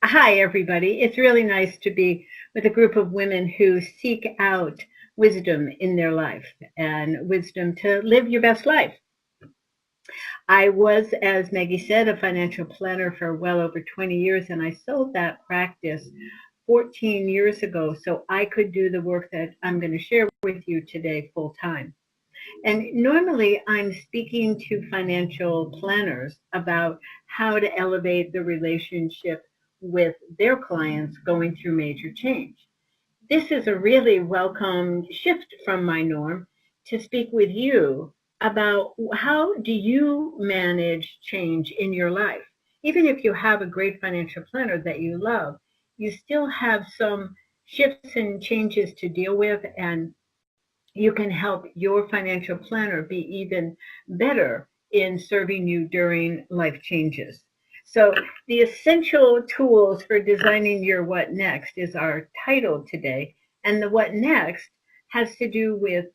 Hi, everybody. It's really nice to be with a group of women who seek out wisdom in their life and wisdom to live your best life. I was, as Maggie said, a financial planner for well over 20 years, and I sold that practice 14 years ago so I could do the work that I'm going to share with you today full time. And normally I'm speaking to financial planners about how to elevate the relationship with their clients going through major change. This is a really welcome shift from my norm to speak with you about how do you manage change in your life. Even if you have a great financial planner that you love, you still have some shifts and changes to deal with, and you can help your financial planner be even better in serving you during life changes. So, the essential tools for designing your what next is our title today. And the what next has to do with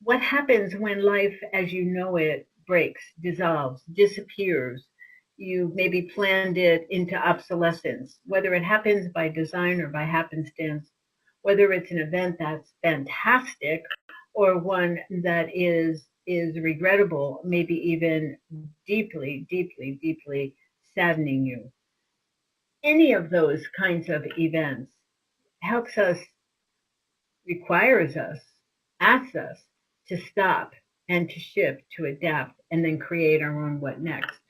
what happens when life as you know it breaks, dissolves, disappears. You maybe planned it into obsolescence, whether it happens by design or by happenstance, whether it's an event that's fantastic or one that is regrettable, maybe even deeply, deeply, deeply saddening you. Any of those kinds of events helps us, requires us, asks us to stop and to shift, to adapt, and then create our own what next.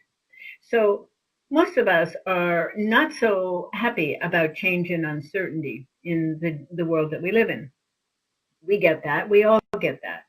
So most of us are not so happy about change and uncertainty in the world that we live in. We get that. We all get that.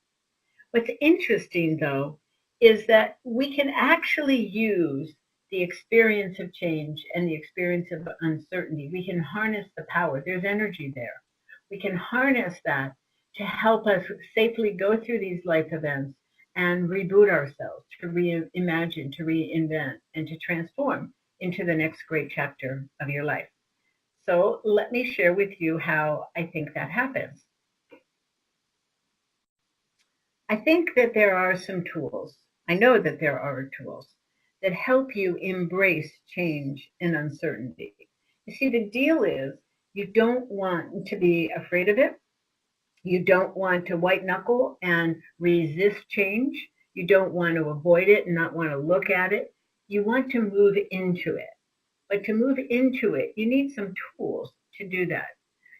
What's interesting, though, is that we can actually use the experience of change and the experience of uncertainty. We can harness the power. There's energy there. We can harness that to help us safely go through these life events and reboot ourselves, to reimagine, to reinvent, and to transform into the next great chapter of your life. So let me share with you how I think that happens. I think that there are some tools. I know that there are tools that help you embrace change and uncertainty. You see, the deal is you don't want to be afraid of it. You don't want to white knuckle and resist change. You don't want to avoid it and not want to look at it. You want to move into it. But to move into it, you need some tools to do that.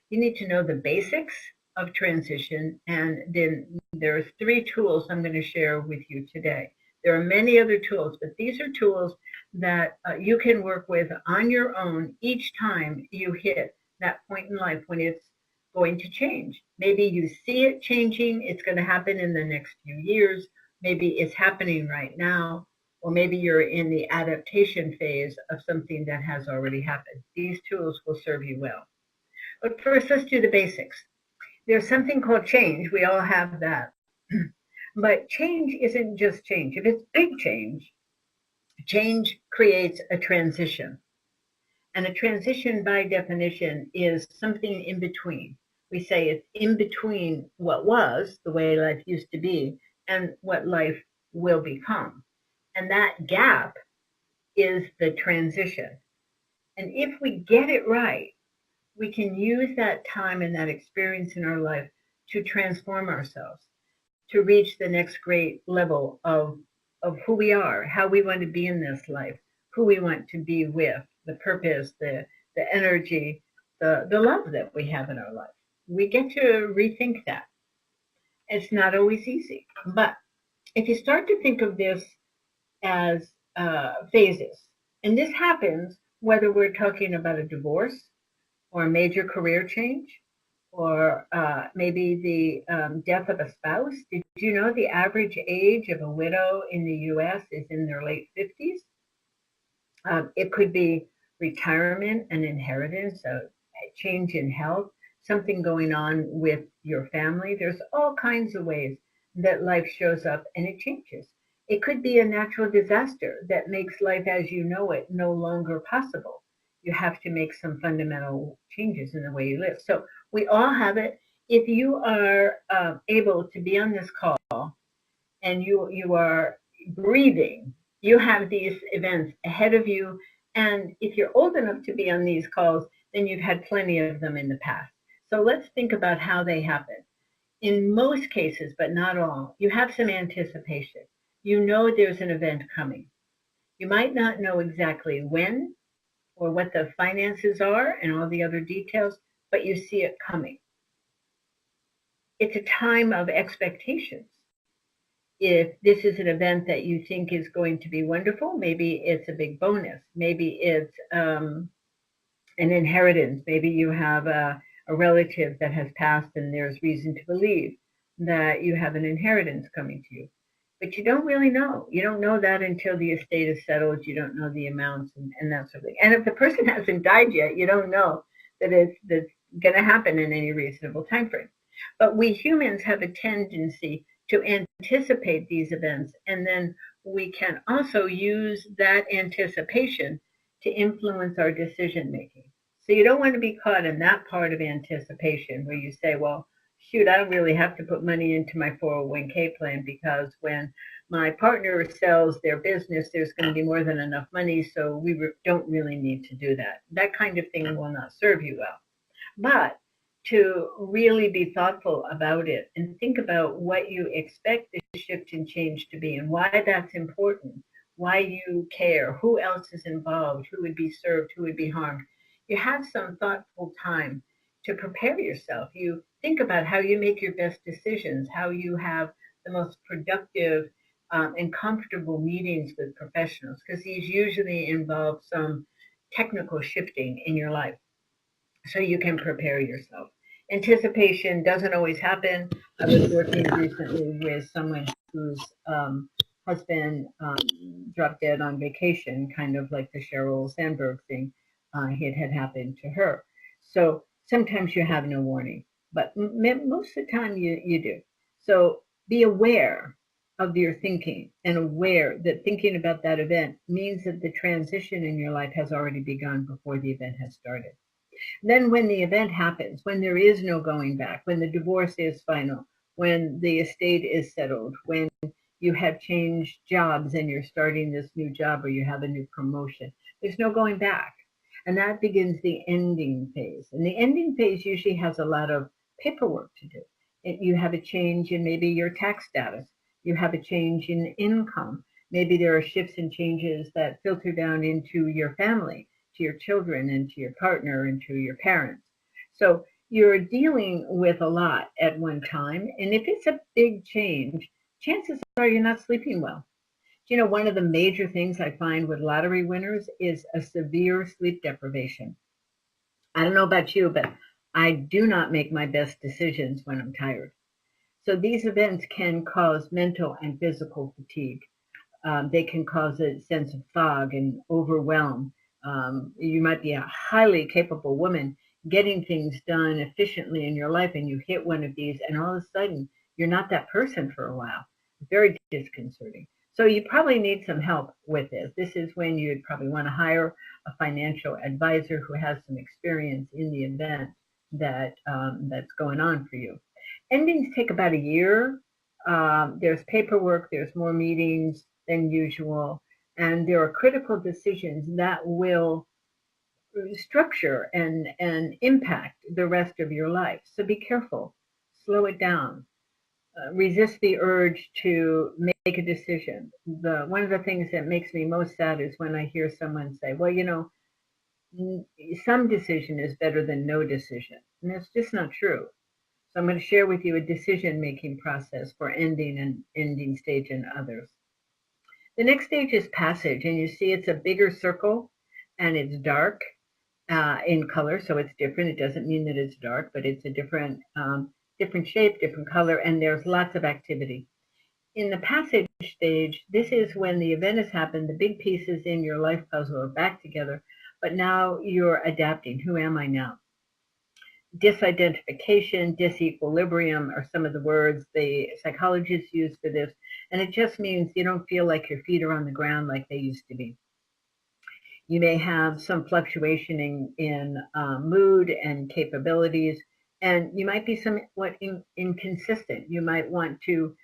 You need to know the basics of transition, and then there's three tools I'm going to share with you today. There are many other tools, but these are tools that you can work with on your own each time you hit that point in life when it's going to change. Maybe you see it changing, it's going to happen in the next few years, maybe it's happening right now, or maybe you're in the adaptation phase of something that has already happened. These tools will serve you well. But first, let's do the basics. There's something called change. We all have that. But change isn't just change. If it's big change, change creates a transition. And a transition, by definition, is something in between. We say it's in between what was, the way life used to be, and what life will become. And that gap is the transition. And if we get it right, we can use that time and that experience in our life to transform ourselves, to reach the next great level of who we are, how we want to be in this life, who we want to be with, the purpose, the energy, the love that we have in our life. We get to rethink that. It's not always easy, but if you start to think of this as phases, and this happens whether we're talking about a divorce or a major career change, or maybe the death of a spouse. Did you know the average age of a widow in the US is in their late 50s? It could be retirement, an inheritance, a change in health, something going on with your family. There's all kinds of ways that life shows up and it changes. It could be a natural disaster that makes life as you know it no longer possible. You have to make some fundamental changes in the way you live. So we all have it. If you are able to be on this call and you are breathing, you have these events ahead of you And if you're old enough to be on these calls, then you've had plenty of them in the past. So let's think about how they happen. In most cases, but not all, you have some anticipation. You know there's an event coming. You might not know exactly when or what the finances are and all the other details, but you see it coming. It's a time of expectations. If this is an event that you think is going to be wonderful, maybe it's a big bonus. Maybe it's an inheritance. Maybe you have a relative that has passed and there's reason to believe that you have an inheritance coming to you. But you don't really know. You don't know that until the estate is settled. You don't know the amounts and that sort of thing. And if the person hasn't died yet, you don't know that that's going to happen in any reasonable time frame. But we humans have a tendency to anticipate these events, and then we can also use that anticipation to influence our decision making. So you don't want to be caught in that part of anticipation where you say, well, shoot, I don't really have to put money into my 401k plan because when my partner sells their business, there's going to be more than enough money, so we don't really need to do that. That kind of thing will not serve you well. But to really be thoughtful about it and think about what you expect the shift and change to be and why that's important, why you care, who else is involved, who would be served, who would be harmed. You have some thoughtful time to prepare yourself. You think about how you make your best decisions, how you have the most productive and comfortable meetings with professionals, because these usually involve some technical shifting in your life so you can prepare yourself. Anticipation doesn't always happen. I was working recently with someone whose husband dropped dead on vacation, kind of like the Sheryl Sandberg thing. It had happened to her. So sometimes you have no warning, but most of the time you do. So be aware of your thinking and aware that thinking about that event means that the transition in your life has already begun before the event has started. Then when the event happens, when there is no going back, when the divorce is final, when the estate is settled, when you have changed jobs and you're starting this new job or you have a new promotion, there's no going back. And that begins the ending phase. And the ending phase usually has a lot of paperwork to do. You have a change in maybe your tax status. You have a change in income. Maybe there are shifts and changes that filter down into your family, to your children and to your partner and to your parents. So you're dealing with a lot at one time. And if it's a big change, chances are you're not sleeping well. You know, one of the major things I find with lottery winners is a severe sleep deprivation. I don't know about you, but I do not make my best decisions when I'm tired. So these events can cause mental and physical fatigue. They can cause a sense of fog and overwhelm. You might be a highly capable woman getting things done efficiently in your life, and you hit one of these, and all of a sudden you're not that person for a while. Very disconcerting. So you probably need some help with this. This is when you'd probably want to hire a financial advisor who has some experience in the event that's going on for you. Endings take about a year. There's paperwork, there's more meetings than usual, and there are critical decisions that will structure and impact the rest of your life. So be careful, slow it down, resist the urge to make a decision. One of the things that makes me most sad is when I hear someone say, well, you know, some decision is better than no decision. And that's just not true. So I'm going to share with you a decision-making process for ending and ending stage and others. The next stage is passage, and you see it's a bigger circle and it's dark in color, so it's different. It doesn't mean that it's dark, but it's a different shape, different color, and there's lots of activity. In the passage stage, this is when the event has happened, the big pieces in your life puzzle are back together, but now you're adapting. Who am I now? Disidentification, disequilibrium are some of the words the psychologists use for this, and it just means you don't feel like your feet are on the ground like they used to be. You may have some fluctuation in mood and capabilities, and you might be somewhat inconsistent. You might want to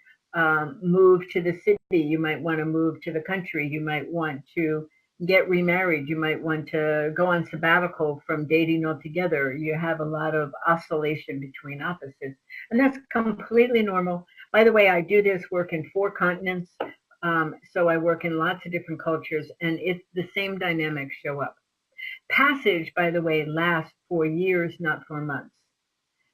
move to the city. You might want to move to the country. You might want to get remarried. You might want to go on sabbatical from dating altogether. You have a lot of oscillation between opposites, and that's completely normal. By the way, I do this work in 4 continents, so I work in lots of different cultures, and it's the same dynamics show up. Passage, by the way, lasts for years, not for months.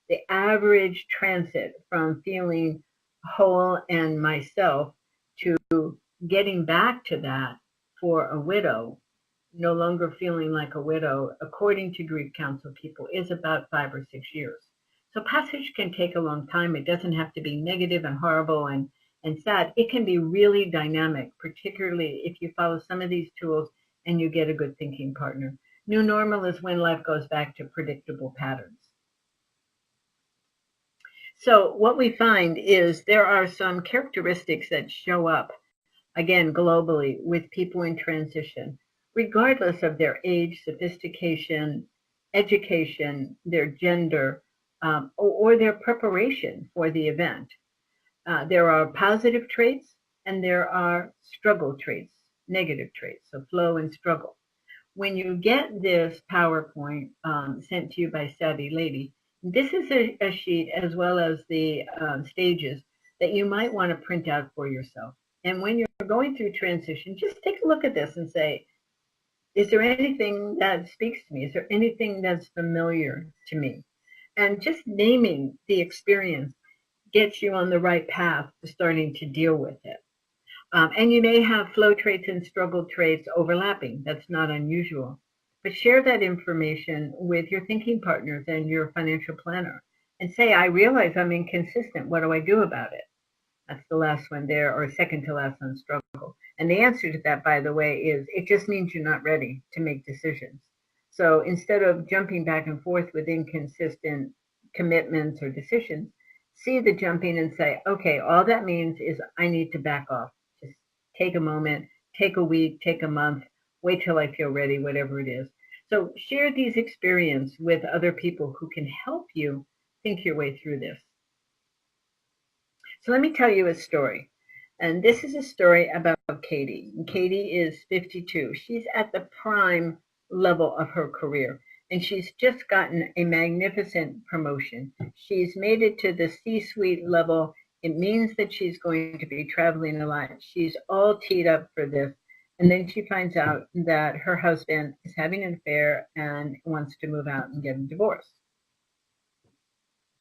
The average transit from feeling whole and myself to getting back to that for a widow, no longer feeling like a widow, according to grief council people, is about 5 or 6 years. So passage can take a long time. It doesn't have to be negative and horrible and sad. It can be really dynamic, particularly if you follow some of these tools and you get a good thinking partner. New normal is when life goes back to predictable patterns. So what we find is there are some characteristics that show up, again, globally with people in transition, regardless of their age, sophistication, education, their gender, or their preparation for the event. There are positive traits and there are struggle traits, negative traits, so flow and struggle. When you get this PowerPoint sent to you by Savvy Lady, this is a sheet as well as the stages that you might want to print out for yourself. And when you're going through transition, just take a look at this and say, is there anything that speaks to me? Is there anything that's familiar to me? And just naming the experience gets you on the right path to starting to deal with it. And you may have flow traits and struggle traits overlapping. That's not unusual. But share that information with your thinking partners and your financial planner and say, I realize I'm inconsistent. What do I do about it? That's the last one there, or second to last on struggle. And the answer to that, by the way, is it just means you're not ready to make decisions. So instead of jumping back and forth with inconsistent commitments or decisions, see the jumping and say, okay, all that means is I need to back off. Just take a moment, take a week, take a month, wait till I feel ready, whatever it is. So share these experiences with other people who can help you think your way through this. So let me tell you a story. And this is a story about Katie. Katie is 52. She's at the prime level of her career. And she's just gotten a magnificent promotion. She's made it to the C-suite level. It means that she's going to be traveling a lot. She's all teed up for this. And then she finds out that her husband is having an affair and wants to move out and get a divorce.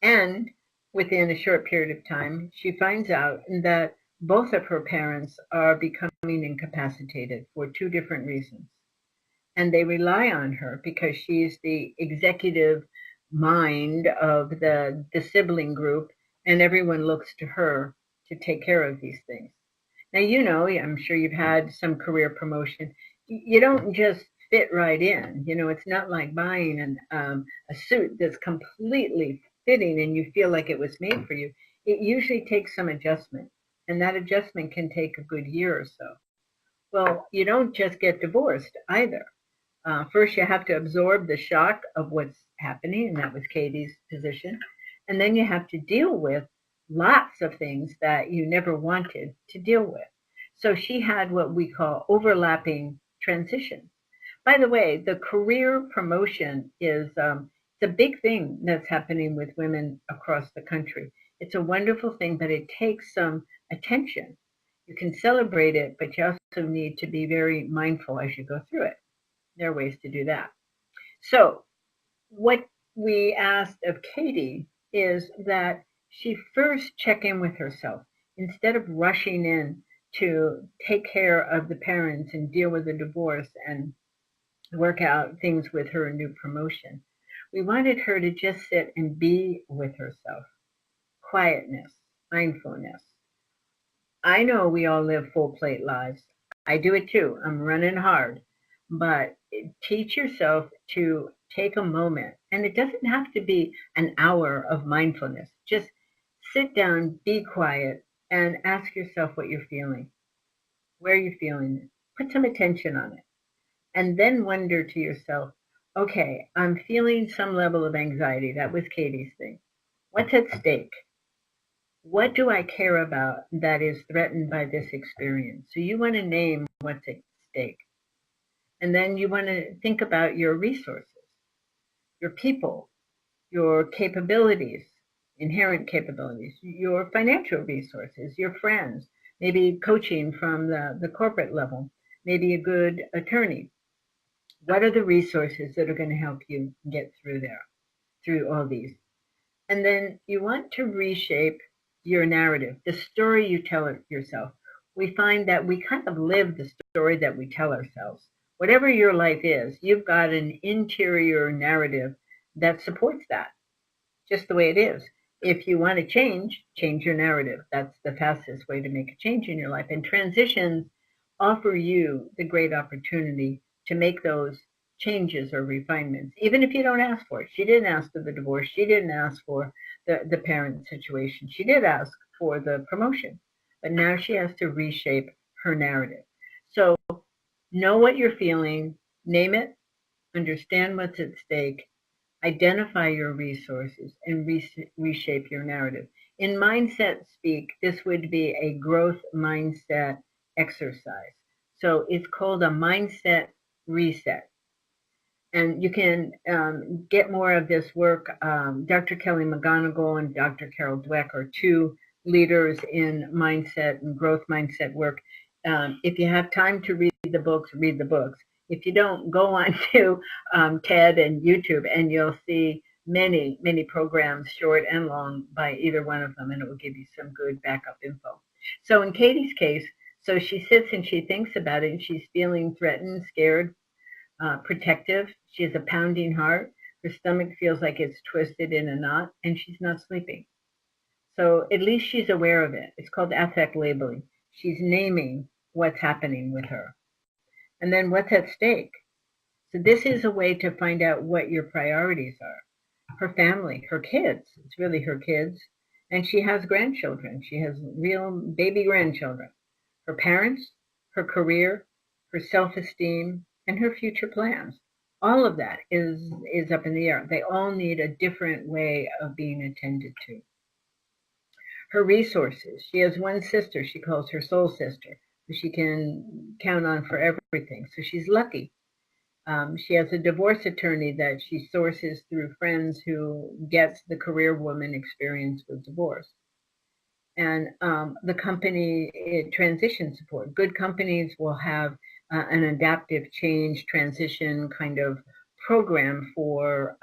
And within a short period of time, she finds out that both of her parents are becoming incapacitated for 2 different reasons. And they rely on her because she's the executive mind of the sibling group, and everyone looks to her to take care of these things. Now, you know, I'm sure you've had some career promotion. You don't just fit right in. You know, it's not like buying a suit that's completely fitting and you feel like it was made for you. It usually takes some adjustment, and that adjustment can take a good year or so. Well, you don't just get divorced either. First, you have to absorb the shock of what's happening, and that was Katie's position. And then you have to deal with lots of things that you never wanted to deal with. So she had what we call overlapping transitions. By the way, the career promotion is it's a big thing that's happening with women across the country. It's a wonderful thing, but it takes some attention. You can celebrate it, but you also need to be very mindful as you go through it. There are ways to do that. So what we asked of Katie is that she first check in with herself instead of rushing in to take care of the parents and deal with the divorce and work out things with her new promotion. We wanted her to just sit and be with herself. Quietness, mindfulness. I know we all live full plate lives. I do it too. I'm running hard. But teach yourself to take a moment, and it doesn't have to be an hour of mindfulness. Just sit down, be quiet, and ask yourself what you're feeling. Where are you feeling it? Put some attention on it. And then wonder to yourself, okay, I'm feeling some level of anxiety. That was Katie's thing. What's at stake? What do I care about that is threatened by this experience? So you want to name what's at stake. And then you want to think about your resources, your people, your capabilities, inherent capabilities, your financial resources, your friends, maybe coaching from the corporate level, maybe a good attorney. What are the resources that are going to help you get through there, through all these? And then you want to reshape your narrative, the story you tell yourself. We find that we kind of live the story that we tell ourselves. Whatever your life is, you've got an interior narrative that supports that, just the way it is. If you want to change your narrative. That's the fastest way to make a change in your life. And transitions offer you the great opportunity to make those changes or refinements, even if you don't ask for it. She didn't ask for the divorce. She didn't ask for the parent situation. She did ask for the promotion, but now she has to reshape her narrative. So know what you're feeling, name it, understand what's at stake, identify your resources, and reshape your narrative. In mindset speak, this would be a growth mindset exercise. So it's called a mindset reset. And you can get more of this work. Dr. Kelly McGonigal and Dr. Carol Dweck are two leaders in mindset and growth mindset work. If you have time to read the books, read the books. If you don't, go on to TED and YouTube, and you'll see many, many programs, short and long, by either one of them, and it will give you some good backup info. So in Katie's case, so she sits and she thinks about it, and she's feeling threatened, scared, protective. She has a pounding heart. Her stomach feels like it's twisted in a knot, and she's not sleeping. So at least she's aware of it. It's called affect labeling. She's naming what's happening with her. And then what's at stake. So this is a way to find out what your priorities are. Her family, her kids. It's really her kids. And she has grandchildren. She has real baby grandchildren. Her parents, her career, her self-esteem, and her future plans. All of that is up in the air. They all need a different way of being attended to. Her resources. She has one sister she calls her soul sister, who she can count on for everything. So she's lucky. She has a divorce attorney that she sources through friends who gets the career woman experience with divorce. And the company transition support. Good companies will have an adaptive change transition kind of program for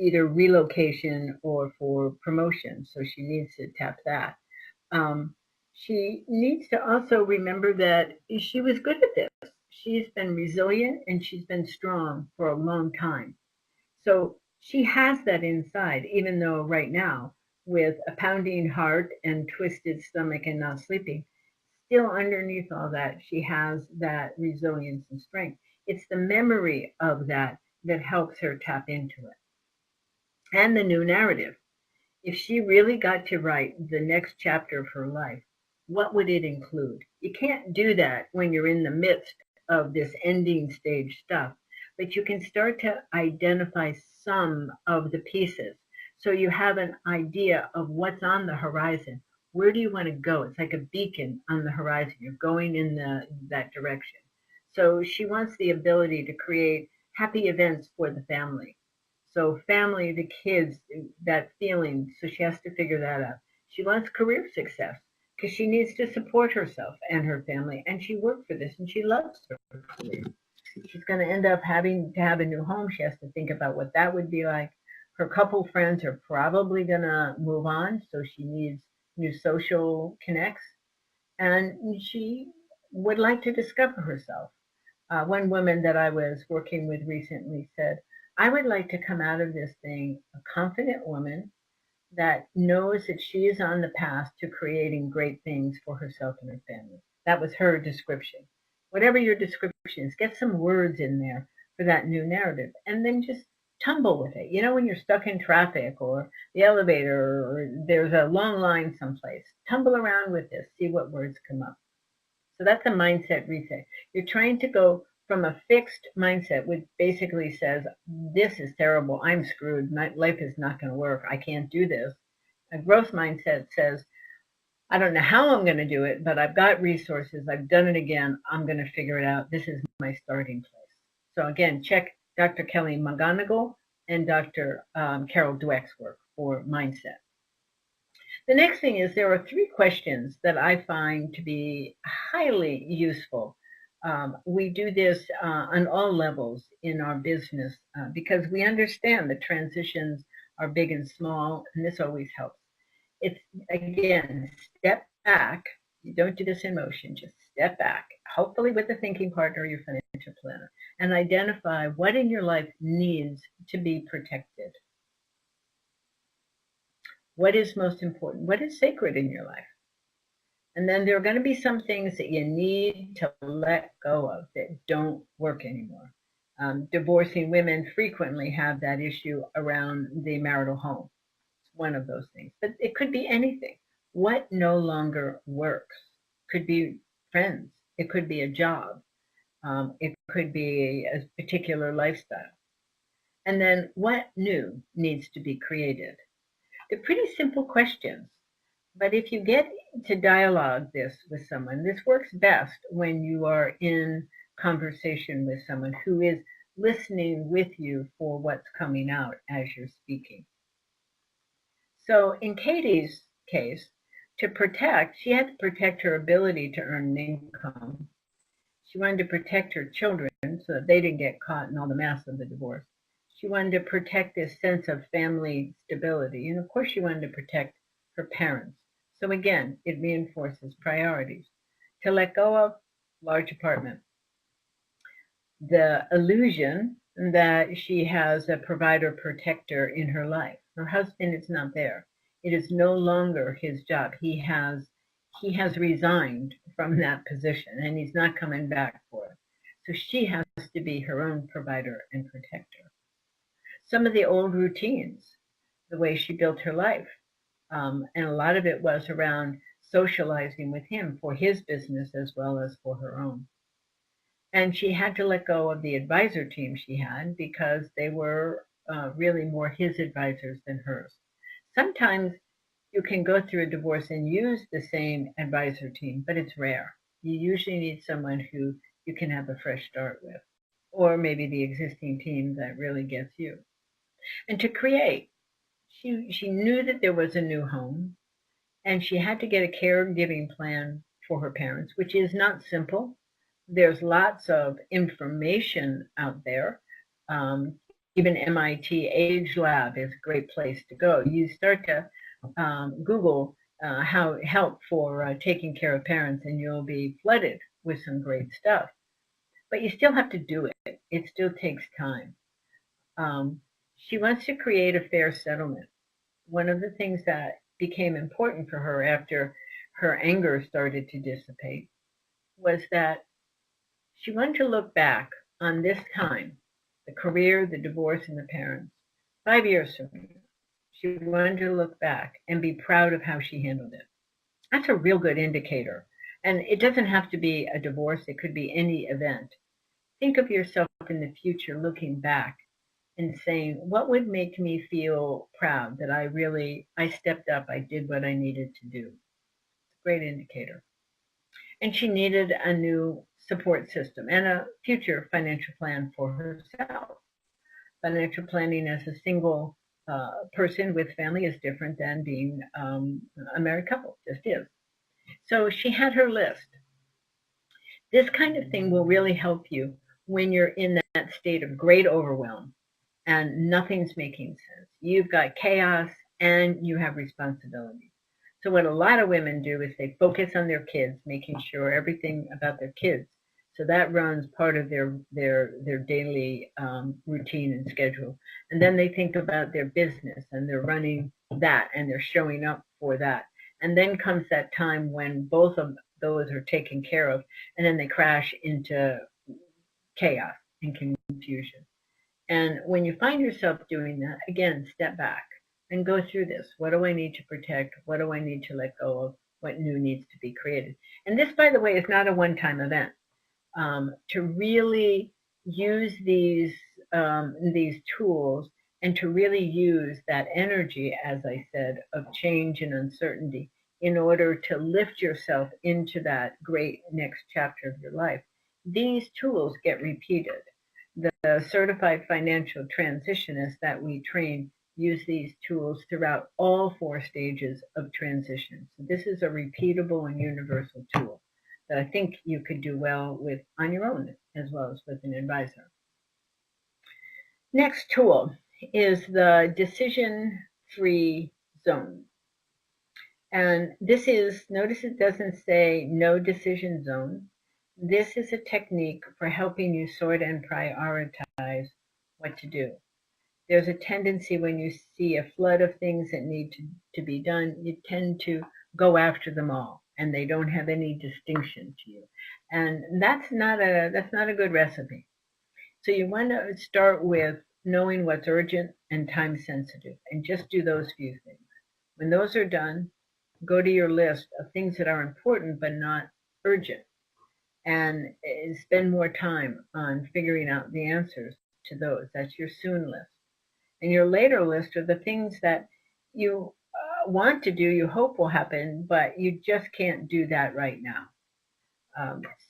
either relocation or for promotion. So she needs to tap that. She needs to also remember that she was good at this. She's been resilient and she's been strong for a long time. So she has that inside, even though right now, with a pounding heart and twisted stomach and not sleeping, still underneath all that, she has that resilience and strength. It's the memory of that that helps her tap into it. And the new narrative. If she really got to write the next chapter of her life, what would it include? You can't do that when you're in the midst of this ending stage stuff, but you can start to identify some of the pieces. So you have an idea of what's on the horizon. Where do you want to go? It's like a beacon on the horizon. You're going in that direction. So she wants the ability to create happy events for the family. So family, the kids, that feeling. So she has to figure that out. She wants career success because she needs to support herself and her family. And she worked for this and she loves her career. She's going to end up having to have a new home. She has to think about what that would be like. Her couple friends are probably going to move on. So she needs new social connects. And she would like to discover herself. One woman that I was working with recently said, I would like to come out of this thing a confident woman that knows that she is on the path to creating great things for herself and her family. That was her description. Whatever your description is, get some words in there for that new narrative and then just tumble with it. You know, when you're stuck in traffic or the elevator or there's a long line someplace, tumble around with this, see what words come up. So that's a mindset reset. You're trying to go from a fixed mindset, which basically says, this is terrible, I'm screwed, my life is not going to work, I can't do this. A growth mindset says, I don't know how I'm going to do it, but I've got resources, I've done it again, I'm going to figure it out, this is my starting place? So again, check Dr. Kelly McGonigal and Dr. Carol Dweck's work for mindset. The next thing is there are 3 questions that I find to be highly useful. We do this on all levels in our business because we understand the transitions are big and small, and this always helps. It's, again, step back. You don't do this in motion, just step back, hopefully with a thinking partner or your financial planner, and identify what in your life needs to be protected. What is most important? What is sacred in your life? And then there are going to be some things that you need to let go of that don't work anymore. Divorcing women frequently have that issue around the marital home. It's one of those things. But it could be anything. What no longer works? Could be friends. It could be a job. It could be a particular lifestyle. And then what new needs to be created? They're pretty simple questions. But if you get to dialogue this with someone, this works best when you are in conversation with someone who is listening with you for what's coming out as you're speaking. So in Katie's case, to protect, she had to protect her ability to earn an income. She wanted to protect her children so that they didn't get caught in all the mess of the divorce. She wanted to protect this sense of family stability. And of course, she wanted to protect her parents. So again, it reinforces priorities. To let go of large apartment. The illusion that she has a provider protector in her life. Her husband is not there. It is no longer his job. He has resigned from that position and he's not coming back for it. So she has to be her own provider and protector. Some of the old routines, the way she built her life, and a lot of it was around socializing with him for his business as well as for her own. And she had to let go of the advisor team she had because they were really more his advisors than hers. Sometimes you can go through a divorce and use the same advisor team, but it's rare. You usually need someone who you can have a fresh start with, or maybe the existing team that really gets you. And to create, she knew that there was a new home, and she had to get a caregiving plan for her parents, which is not simple. There's lots of information out there. Even MIT Age Lab is a great place to go. You start to Google how help for taking care of parents, and you'll be flooded with some great stuff. But you still have to do it. It still takes time. She wants to create a fair settlement. One of the things that became important for her after her anger started to dissipate was that she wanted to look back on this time, the career, the divorce, and the parents, 5 years from now. She wanted to look back and be proud of how she handled it. That's a real good indicator. And it doesn't have to be a divorce. It could be any event. Think of yourself in the future looking back and saying, what would make me feel proud that I stepped up, I did what I needed to do. It's a great indicator. And she needed a new support system and a future financial plan for herself. Financial planning as a single person with family is different than being a married couple, just is. So she had her list. This kind of thing will really help you when you're in that state of great overwhelm and nothing's making sense. You've got chaos and you have responsibility. So what a lot of women do is they focus on their kids, making sure everything about their kids. So that runs part of their daily routine and schedule. And then they think about their business and they're running that and they're showing up for that. And then comes that time when both of those are taken care of, and then they crash into chaos and confusion. And when you find yourself doing that, again, step back and go through this. What do I need to protect? What do I need to let go of? What new needs to be created? And this, by the way, is not a one-time event. To really use these tools and to really use that energy, as I said, of change and uncertainty in order to lift yourself into that great next chapter of your life, these tools get repeated. The certified financial transitionists that we train use these tools throughout all 4 stages of transition. So this is a repeatable and universal tool that I think you could do well with on your own as well as with an advisor. Next tool is the decision-free zone. And this is, notice it doesn't say no decision zone. This is a technique for helping you sort and prioritize what to do. There's a tendency when you see a flood of things that need to be done, you tend to go after them all, and they don't have any distinction to you. And that's not a good recipe. So you want to start with knowing what's urgent and time sensitive, and just do those few things. When those are done, go to your list of things that are important but not urgent, and spend more time on figuring out the answers to those. That's your soon list. And your later list are the things that you want to do, you hope will happen, but you just can't do that right now.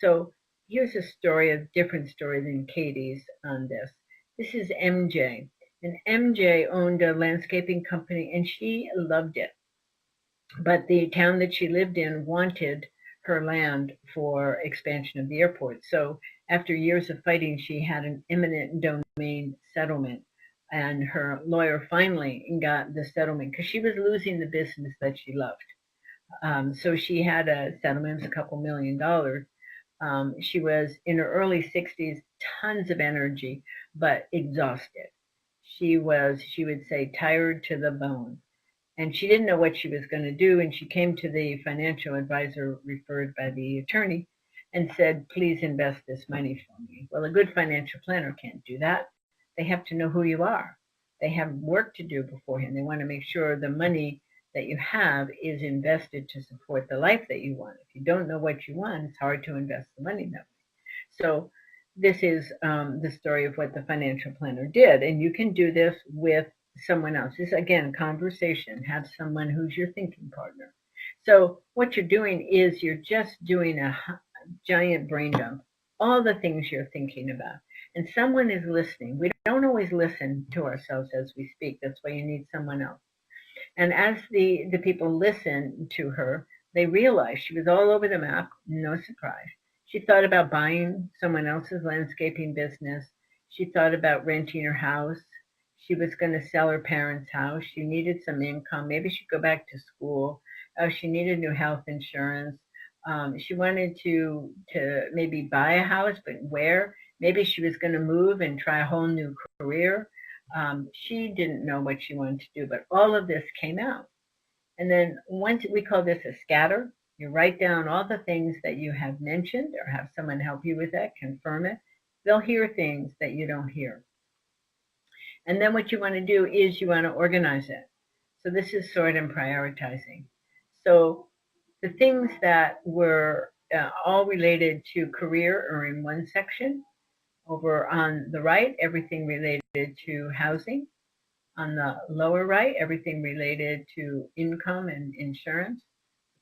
So here's a story, a different story than Katie's on this. This is MJ. And MJ owned a landscaping company, and she loved it. But the town that she lived in wanted her land for expansion of the airport. So after years of fighting, she had an eminent domain settlement. And her lawyer finally got the settlement because she was losing the business that she loved. So she had a settlement, a couple $1 million. She was in her early 60s, tons of energy, but exhausted. She would say, tired to the bone. And she didn't know what she was going to do. And she came to the financial advisor referred by the attorney and said, please invest this money for me. Well, a good financial planner can't do that. They have to know who you are. They have work to do beforehand. They want to make sure the money that you have is invested to support the life that you want. If you don't know what you want, it's hard to invest the money that way. So this is the story of what the financial planner did. And you can do this with someone else. This, again, conversation. Have someone who's your thinking partner. So what you're doing is you're just doing a giant brain dump, all the things you're thinking about. And someone is listening. We don't always listen to ourselves as we speak. That's why you need someone else. And as the people listened to her, they realized she was all over the map, no surprise. She thought about buying someone else's landscaping business. She thought about renting her house. She was going to sell her parents' house. She needed some income. Maybe she'd go back to school. She needed new health insurance. She wanted to maybe buy a house, but where? Maybe she was going to move and try a whole new career. She didn't know what she wanted to do, but all of this came out. And then once, we call this a scatter. You write down all the things that you have mentioned or have someone help you with that, confirm it. They'll hear things that you don't hear. And then what you want to do is you want to organize it. So this is sort and prioritizing. So the things that were all related to career are in one section. Over on the right, everything related to housing. On the lower right, everything related to income and insurance.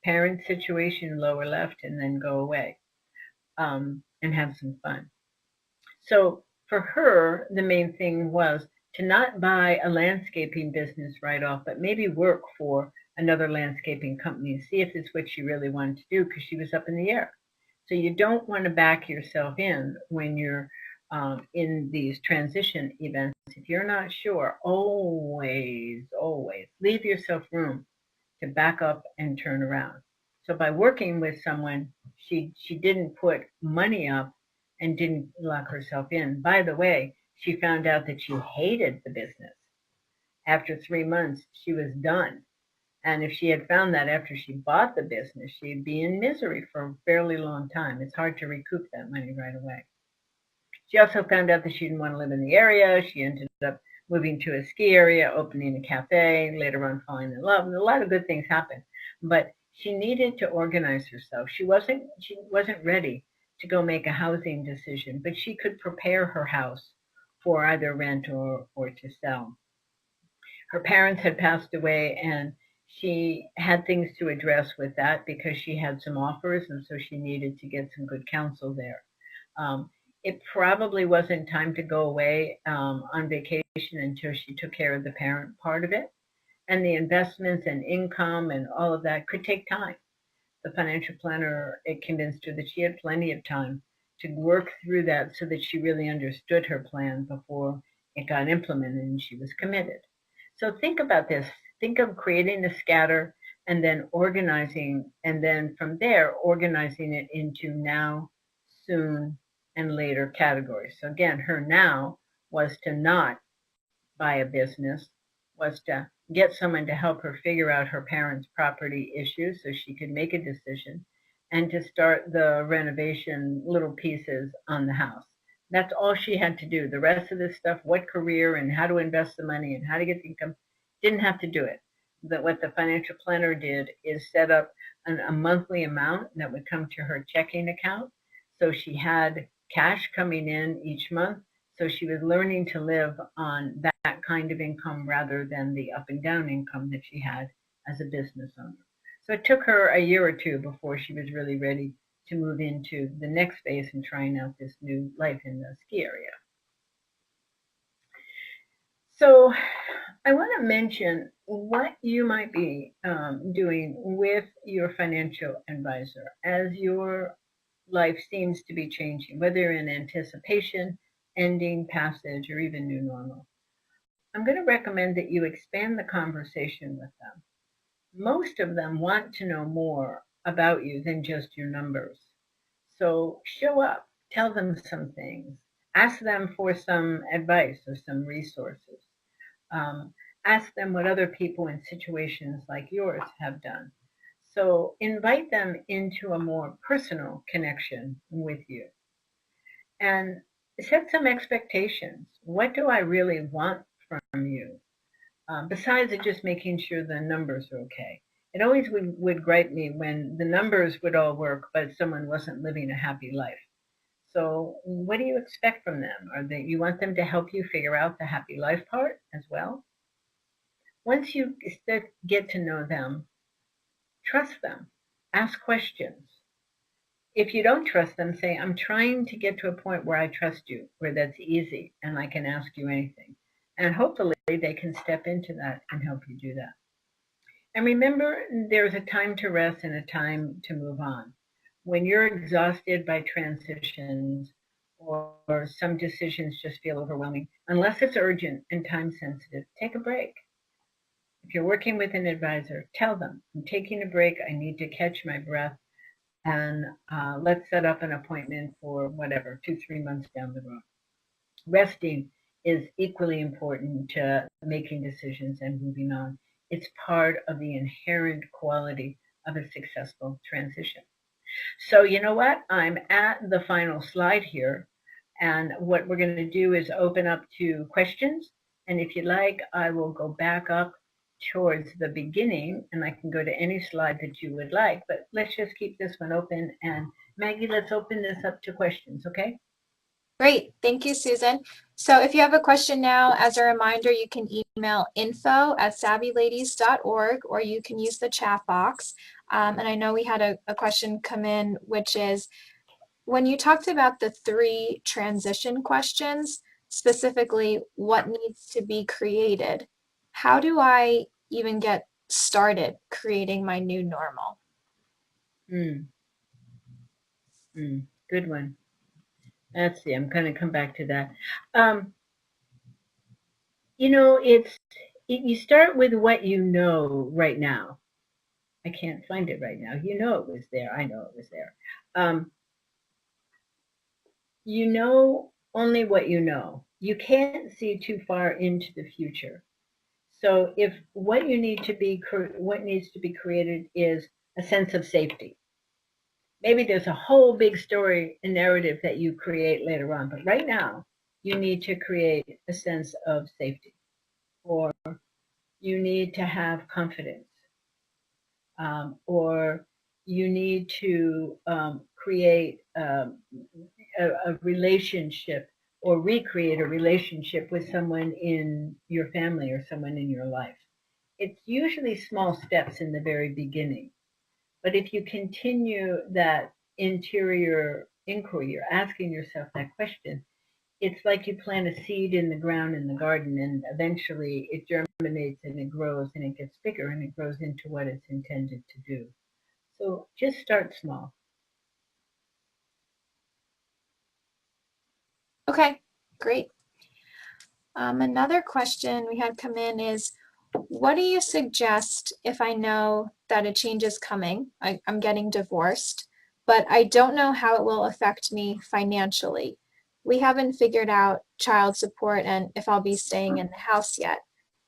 Parent situation, lower left, and then go away and have some fun. So for her, the main thing was to not buy a landscaping business right off, but maybe work for another landscaping company and see if it's what she really wanted to do, because she was up in the air. So you don't want to back yourself in when you're in these transition events. If you're not sure, always leave yourself room to back up and turn around. So by working with someone, she didn't put money up and didn't lock herself in. By the way, she found out that she hated the business. After 3 months, she was done. And if she had found that after she bought the business, she'd be in misery for a fairly long time. It's hard to recoup that money right away. She also found out that she didn't want to live in the area. She ended up moving to a ski area, opening a cafe, later on falling in love. And a lot of good things happened. But she needed to organize herself. She wasn't ready to go make a housing decision, but she could prepare her house for either rent or to sell. Her parents had passed away, and she had things to address with that because she had some offers, and so she needed to get some good counsel there. It probably wasn't time to go away on vacation until she took care of the parent part of it. And the investments and income and all of that could take time. The financial planner, it convinced her that she had plenty of time to work through that so that she really understood her plan before it got implemented and she was committed. So think about this. Think of creating the scatter and then organizing, and then from there, organizing it into now, soon, and later categories. So again, her now was to not buy a business, was to get someone to help her figure out her parents' property issues so she could make a decision, and to start the renovation little pieces on the house. That's all she had to do. The rest of this stuff, what career and how to invest the money and how to get the income, didn't have to do it. But what the financial planner did is set up a monthly amount that would come to her checking account. So she had cash coming in each month. So she was learning to live on that kind of income rather than the up and down income that she had as a business owner. So it took her a year or two before she was really ready to move into the next phase and trying out this new life in the ski area. So I want to mention what you might be doing with your financial advisor as your life seems to be changing, whether in anticipation, ending, passage, or even new normal. I'm going to recommend that you expand the conversation with them. Most of them want to know more about you than just your numbers. So show up, tell them some things, ask them for some advice or some resources. Um, Ask them what other people in situations like yours have done. So invite them into a more personal connection with you and set some expectations. What do I really want from you? Besides just making sure the numbers are okay. It always would gripe me when the numbers would all work, but someone wasn't living a happy life. So what do you expect from them? Are they, you want them to help you figure out the happy life part as well? Once you get to know them, trust them, ask questions. If you don't trust them, say, I'm trying to get to a point where I trust you, where that's easy and I can ask you anything. And hopefully they can step into that and help you do that. And remember, there's a time to rest and a time to move on. When you're exhausted by transitions or some decisions just feel overwhelming, unless it's urgent and time sensitive, take a break. If you're working with an advisor, tell them, I'm taking a break. I need to catch my breath. And let's set up an appointment for whatever, 2, 3 months down the road. Resting is equally important to making decisions and moving on. It's part of the inherent quality of a successful transition. So you know what? I'm at the final slide here. And what we're going to do is open up to questions. And if you like, I will go back up towards the beginning and I can go to any slide that you would like. But let's just keep this one open. And Maggie, let's open this up to questions, okay? Great. Thank you, Susan. So if you have a question now, as a reminder, you can email info@savvyladies.org or you can use the chat box. And I know we had a question come in, which is, when you talked about the 3 transition questions, specifically what needs to be created, how do I even get started creating my new normal? Good one. Let's see, I'm going to come back to that. You know, you start with what you know right now. I can't find it right now. You know it was there. I know it was there. You know only what you know. You can't see too far into the future. So if what needs to be created is a sense of safety. Maybe there's a whole big story and narrative that you create later on, but right now you need to create a sense of safety, or you need to have confidence, or you need to create a relationship or recreate a relationship with someone in your family or someone in your life. It's usually small steps in the very beginning. But if you continue that interior inquiry, you're asking yourself that question. It's like you plant a seed in the ground in the garden, and eventually it germinates and it grows and it gets bigger and it grows into what it's intended to do. So just start small. Okay, great. Another question we had come in is, what do you suggest if I know that a change is coming? I'm getting divorced, but I don't know how it will affect me financially. We haven't figured out child support and if I'll be staying in the house yet.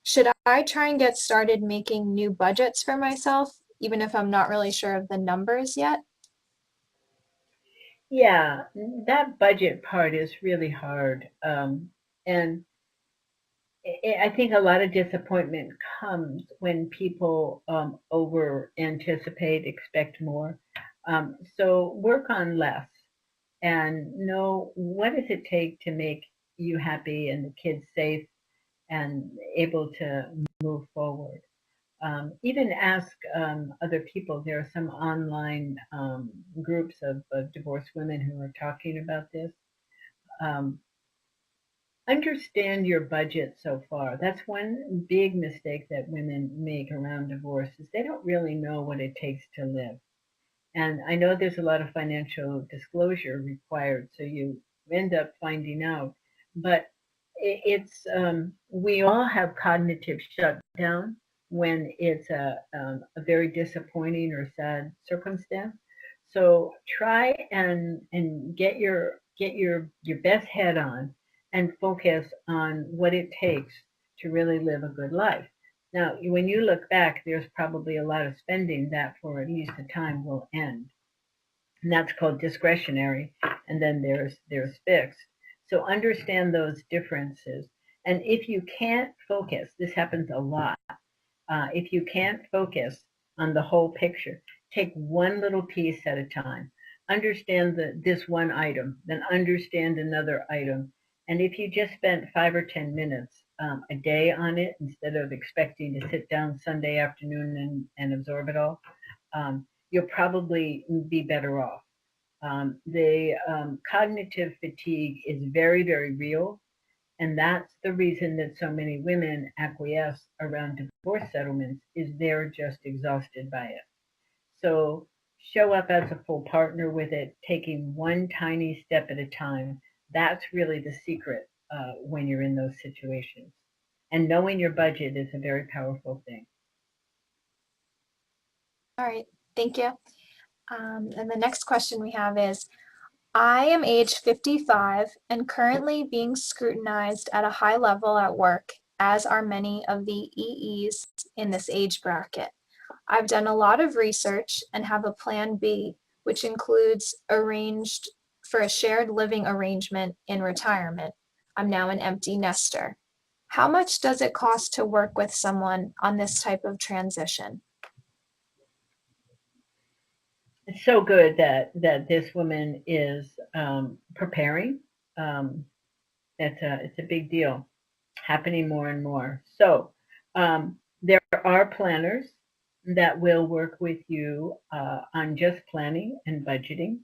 Should I try and get started making new budgets for myself, even if I'm not really sure of the numbers yet? Yeah, that budget part is really hard. And I think a lot of disappointment comes when people over anticipate, expect more. So work on less and know what does it take to make you happy and the kids safe and able to move forward. Even ask other people. There are some online groups of divorced women who are talking about this. Um, Understand your budget so far. That's one big mistake that women make around divorce is they don't really know what it takes to live. And I know there's a lot of financial disclosure required, so you end up finding out. But it's we all have cognitive shutdown when it's a very disappointing or sad circumstance. So try and get your best head on and focus on what it takes to really live a good life. Now, when you look back, there's probably a lot of spending that for at least a time will end. And that's called discretionary. And then there's fixed. So understand those differences. And if you can't focus, this happens a lot. If you can't focus on the whole picture, take one little piece at a time. Understand this one item, then understand another item. And if you just spent 5 or 10 minutes a day on it instead of expecting to sit down Sunday afternoon and absorb it all, you'll probably be better off. The cognitive fatigue is very, very real. And that's the reason that so many women acquiesce around divorce settlements is they're just exhausted by it. So show up as a full partner with it, taking one tiny step at a time. That's really the secret when you're in those situations. And knowing your budget is a very powerful thing. All right, thank you. And the next question we have is, I am age 55 and currently being scrutinized at a high level at work, as are many of the EEs in this age bracket. I've done a lot of research and have a plan B, which includes arranged for a shared living arrangement in retirement. I'm now an empty nester. How much does it cost to work with someone on this type of transition? It's so good that this woman is preparing. Um, it's a big deal, happening more and more. So there are planners that will work with you on just planning and budgeting.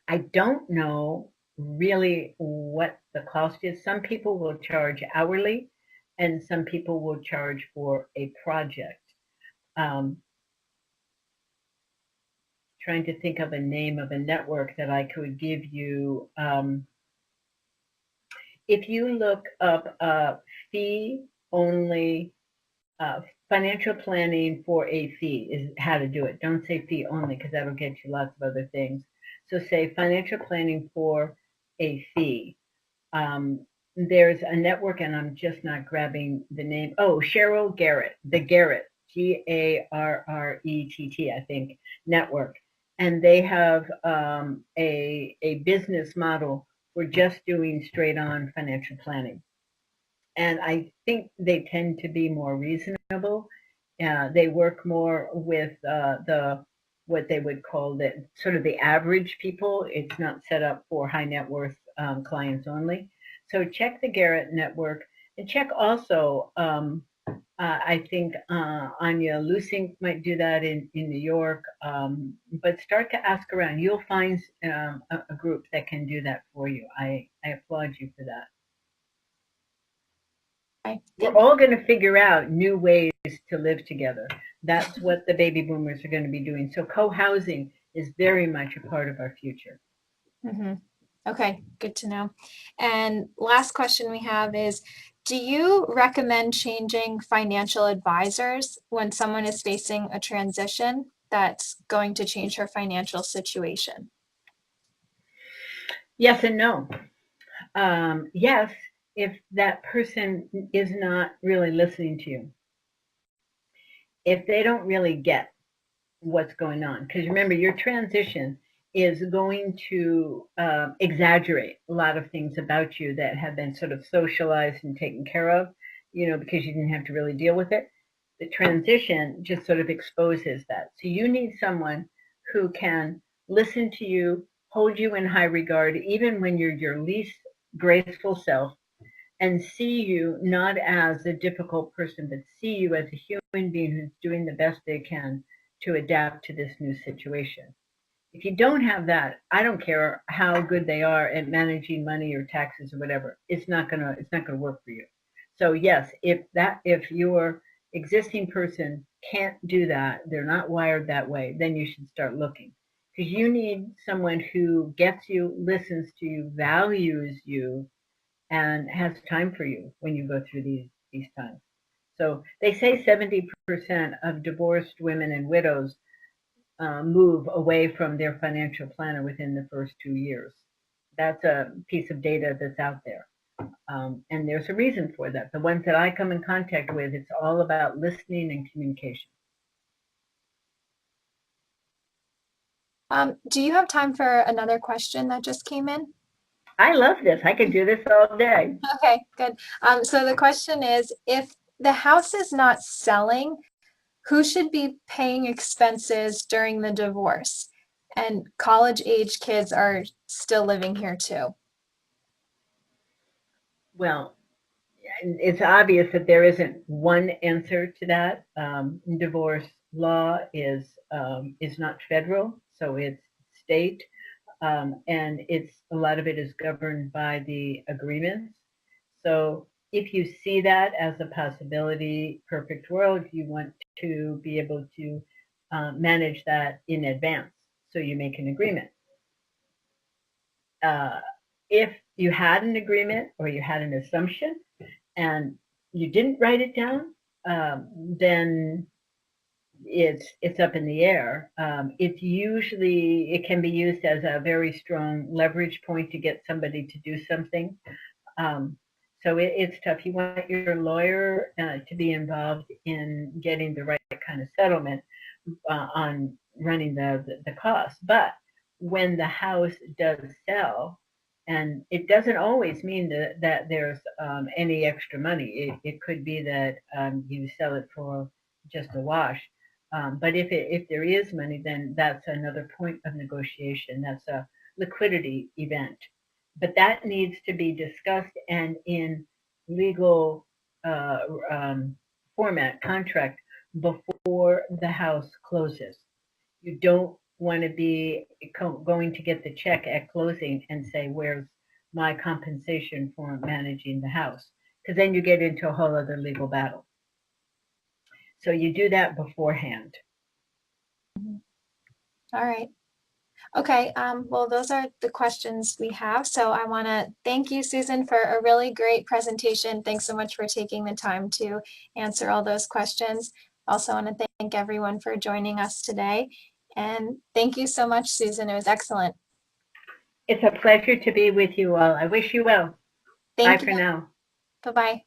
I don't know really what the cost is. Some people will charge hourly, and some people will charge for a project. Um, Trying to think of a name of a network that I could give you. If you look up fee only uh, financial planning for a fee is how to do it. Don't say fee only because that'll get you lots of other things. So say financial planning for a fee. There's a network, and I'm just not grabbing the name. Oh, Cheryl Garrett, the Garrett, Garrett, I think, network. And they have a business model for just doing straight on financial planning. And I think they tend to be more reasonable. They work more with the what they would call the sort of the average people. It's not set up for high net worth clients only. So check the Garrett network and check also I think Anya Lusink might do that in New York. But start to ask around. You'll find a group that can do that for you. I applaud you for that. Okay, We're thank all going to figure out new ways to live together. That's what the baby boomers are going to be doing. So co-housing is very much a part of our future. you. Okay, good to know. And last question we have is, do you recommend changing financial advisors when someone is facing a transition that's going to change her financial situation? Yes and no. Yes, if that person is not really listening to you, if they don't really get what's going on, because remember, your transition is going to exaggerate a lot of things about you that have been sort of socialized and taken care of, because you didn't have to really deal with it. The transition just sort of exposes that. So you need someone who can listen to you, hold you in high regard, even when you're your least graceful self, and see you not as a difficult person, but see you as a human being who's doing the best they can to adapt to this new situation. If you don't have that, I don't care how good they are at managing money or taxes or whatever. It's not gonna work for you. So yes, if your existing person can't do that, they're not wired that way, then you should start looking. Because you need someone who gets you, listens to you, values you, and has time for you when you go through these times. So they say 70% of divorced women and widows move away from their financial planner within the first 2 years. That's a piece of data that's out there. And there's a reason for that. The ones that I come in contact with, it's all about listening and communication. Do you have time for another question that just came in? I love this. I could do this all day. Okay, good. So the question is, if the house is not selling, who should be paying expenses during the divorce? And college age kids are still living here too. Well, it's obvious that there isn't one answer to that. Divorce law is not federal, so it's state, and it's a lot of it is governed by the agreements. So if you see that as a possibility, perfect world, you want to be able to manage that in advance. So you make an agreement. Uh, if you had an agreement or you had an assumption and you didn't write it down, then it's up in the air. It can be used as a very strong leverage point to get somebody to do something. Um, so it's tough. You want your lawyer to be involved in getting the right kind of settlement on running the cost. But when the house does sell, and it doesn't always mean that there's any extra money. It could be that you sell it for just a wash. But if there is money, then that's another point of negotiation. That's a liquidity event. But that needs to be discussed and in legal uh, um, format, contract, before the house closes. You don't want to be going to get the check at closing and say, "Where's my compensation for managing the house?" Because then you get into a whole other legal battle. So you do that beforehand. All right. Okay, well, those are the questions we have. So I want to thank you, Susan, for a really great presentation. Thanks so much for taking the time to answer all those questions. Also want to thank everyone for joining us today. And thank you so much, Susan. It was excellent. It's a pleasure to be with you all. I wish you well. Bye Thank you. for now. Bye-bye.